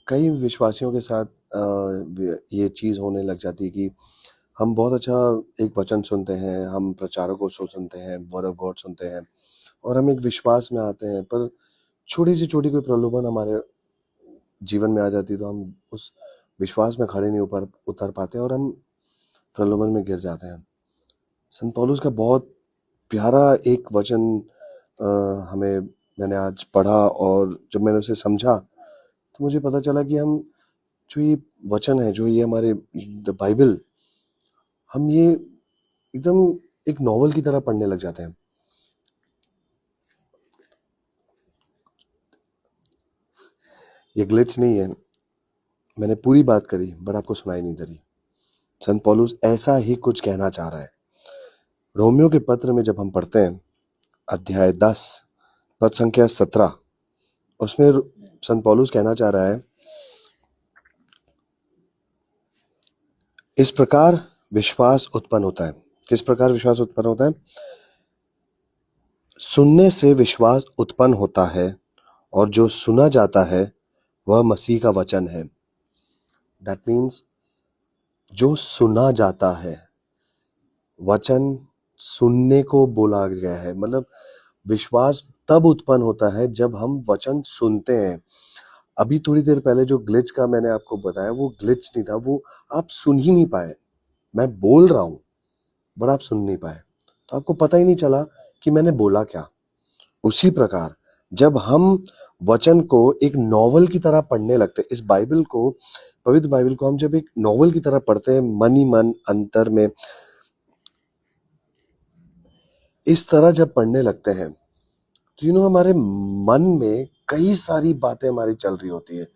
कई विश्वासियों के साथ ये चीज़ होने लग जाती है कि हम बहुत अच्छा एक वचन सुनते हैं, हम प्रचारकों को सुनते हैं, वर्ड ऑफ गॉड सुनते हैं और हम एक विश्वास में आते हैं, पर छोटी से छोटी कोई प्रलोभन हमारे जीवन में आ जाती है तो हम उस विश्वास में खड़े नहीं ऊपर उतर पाते और हम प्रलोभन में गिर जाते हैं। संत पौलुस का बहुत प्यारा एक वचन हमें मैंने आज पढ़ा और जब मैंने उसे समझा तो मुझे पता चला कि हम जो ये वचन है, जो ये हमारे द बाइबल, हम ये एकदम एक नॉवल की तरह पढ़ने लग जाते हैं। ये ग्लिच नहीं है, मैंने पूरी बात करी बट आपको सुनाई नहीं दे रही। संत पौलुस ऐसा ही कुछ कहना चाह रहा है। रोमियो के पत्र में जब हम पढ़ते हैं अध्याय 10 पद संख्या 17, उसमें संत पौलुस कहना चाह रहा है, इस प्रकार विश्वास उत्पन्न होता है। किस प्रकार विश्वास उत्पन्न होता है? सुनने से विश्वास उत्पन्न होता है और जो सुना जाता है वह मसीह का वचन है। दैट मीन्स जो सुना जाता है, वचन सुनने को बोला गया है, मतलब विश्वास तब उत्पन्न होता है जब हम वचन सुनते हैं। अभी थोड़ी देर पहले जो ग्लिच का मैंने आपको बताया वो ग्लिच नहीं था, वो आप सुन ही नहीं पाए। मैं बोल रहा हूं बट आप सुन नहीं पाए, तो आपको पता ही नहीं चला कि मैंने बोला क्या। उसी प्रकार जब हम वचन को एक नॉवल की तरह पढ़ने लगते हैं, इस बाइबल को, पवित्र बाइबल को हम जब एक नॉवल की तरह पढ़ते हैं, मन ही मन अंतर में इस तरह जब पढ़ने लगते हैं तो हमारे मन में कई सारी बातें हमारी चल रही होती है।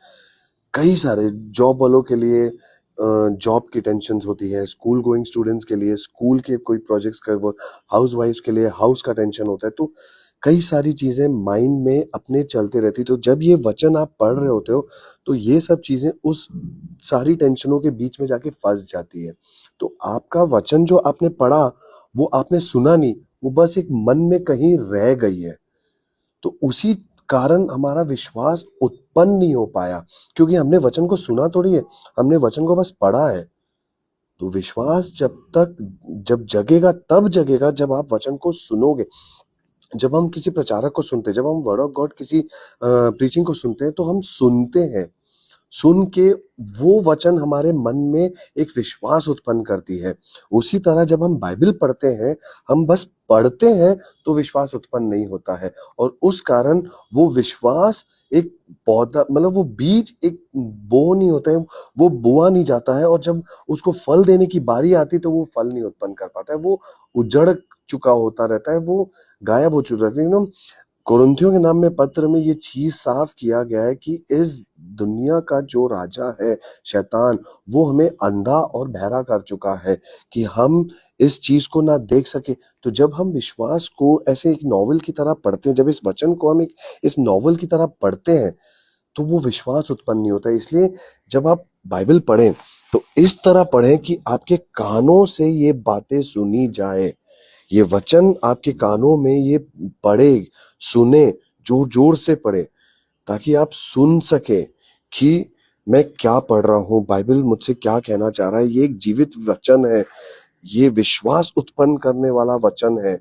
कई सारे जॉब वालों के लिए जॉब की टेंशन होती है, स्कूल गोइंग स्टूडेंट्स के लिए स्कूल के कोई प्रोजेक्ट्स का, वो हाउस वाइफ के लिए हाउस का टेंशन होता है। तो कई सारी चीजें माइंड में अपने चलते रहती। तो जब ये वचन आप पढ़ रहे होते हो तो ये सब चीजें उस सारी टेंशनों के बीच में जाके फंस जाती है। तो आपका वचन जो आपने पढ़ा वो आपने सुना नहीं, वो बस एक मन में कहीं रह गई है। तो उसी कारण हमारा विश्वास उत्पन्न नहीं हो पाया, क्योंकि हमने वचन को सुना थोड़ी है, हमने वचन को बस पढ़ा है। तो विश्वास जब जगेगा तब जगेगा जब आप वचन को सुनोगे। जब हम किसी प्रचारक को सुनते हैं, जब हम वर्ड ऑफ गॉड किसी प्रीचिंग को सुनते हैं, तो हम सुनते हैं, सुन के वो वचन हमारे मन में एक विश्वास उत्पन्न करती है। उसी तरह जब हम बाइबल पढ़ते हैं, हम बस पढ़ते हैं तो विश्वास उत्पन्न नहीं होता है, और उस कारण वो विश्वास एक पौधा, मतलब वो बीज एक बो नहीं होता है, वो बोआ नहीं जाता है, और जब उसको फल देने की बारी आती तो वो फल नहीं उत्पन्न कर पाता है, वो उजड़ चुका होता रहता है, वो गायब हो चुका रहता है। कुरिन्थियों के नाम में पत्र में ये चीज साफ किया गया है कि इस दुनिया का जो राजा है शैतान, वो हमें अंधा और बहरा कर चुका है कि हम इस चीज को ना देख सके। तो जब हम विश्वास को ऐसे एक नॉवल की तरह पढ़ते हैं, जब इस वचन को हम एक इस नॉवल की तरह पढ़ते हैं, तो वो विश्वास उत्पन्न नहीं होता। इसलिए जब आप बाइबल पढ़ें तो इस तरह पढ़ें कि आपके कानों से ये बातें सुनी जाए, ये वचन आपके कानों में ये पढ़े, सुने, जोर जोर से पढ़े, ताकि आप सुन सके कि मैं क्या पढ़ रहा हूँ, बाइबल मुझसे क्या कहना चाह रहा है। ये एक जीवित वचन है, ये विश्वास उत्पन्न करने वाला वचन है।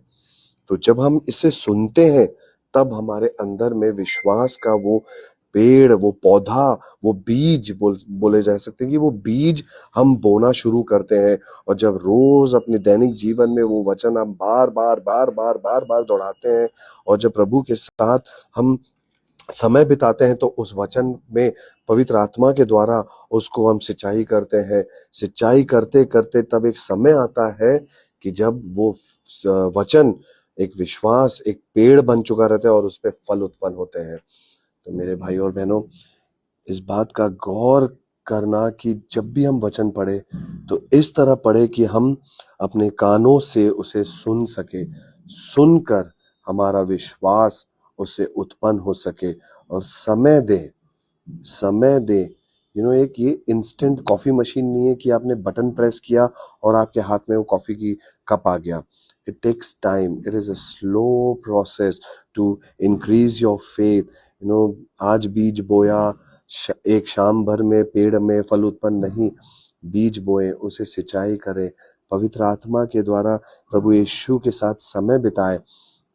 तो जब हम इसे सुनते हैं तब हमारे अंदर में विश्वास का वो पेड़, वो पौधा, वो बीज बोले जा सकते हैं कि वो बीज हम बोना शुरू करते हैं। और जब रोज अपने दैनिक जीवन में वो वचन हम बार बार दोहराते हैं, और जब प्रभु के साथ हम समय बिताते हैं, तो उस वचन में पवित्र आत्मा के द्वारा उसको हम सिंचाई करते हैं। सिंचाई करते करते तब एक समय आता है कि जब वो वचन एक विश्वास, एक पेड़ बन चुका रहता है और उस पे फल उत्पन्न होते हैं। तो मेरे भाई और बहनों, इस बात का गौर करना कि जब भी हम वचन पढ़े तो इस तरह पढ़े कि हम अपने कानों से उसे सुन सके, सुनकर हमारा विश्वास उससे उत्पन्न हो सके, और समय दे। एक ये इंस्टेंट कॉफी मशीन नहीं है कि आपने बटन प्रेस किया और आपके हाथ में वो कॉफी की कप आ गया। It takes time, it is a slow process to increase your faith. आज बीज बोया, एक शाम भर में पेड़ में फल उत्पन्न नहीं, बीज बोए, उसे सिंचाई करे, पवित्र आत्मा के द्वारा प्रभु यीशु के साथ समय बिताए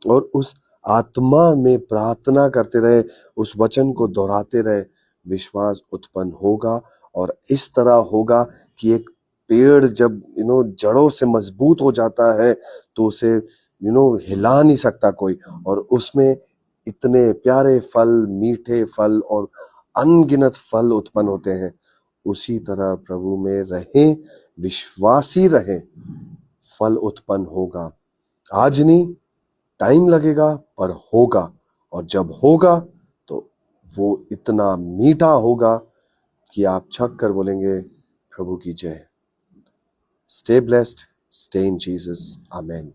और उस आत्मा में प्रार्थना करते रहे, उस वचन को दोहराते रहे, विश्वास उत्पन्न होगा। और इस तरह होगा कि एक पेड़ जब जड़ों से मजबूत हो जाता है तो उसे हिला नहीं सकता कोई, और उसमें इतने प्यारे फल, मीठे फल और अनगिनत फल उत्पन्न होते हैं। उसी तरह प्रभु में रहें, विश्वासी रहें, फल उत्पन्न होगा। आज नहीं, टाइम लगेगा पर होगा, और जब होगा तो वो इतना मीठा होगा कि आप छक कर बोलेंगे प्रभु की जय। Stay blessed, stay in Jesus, amen.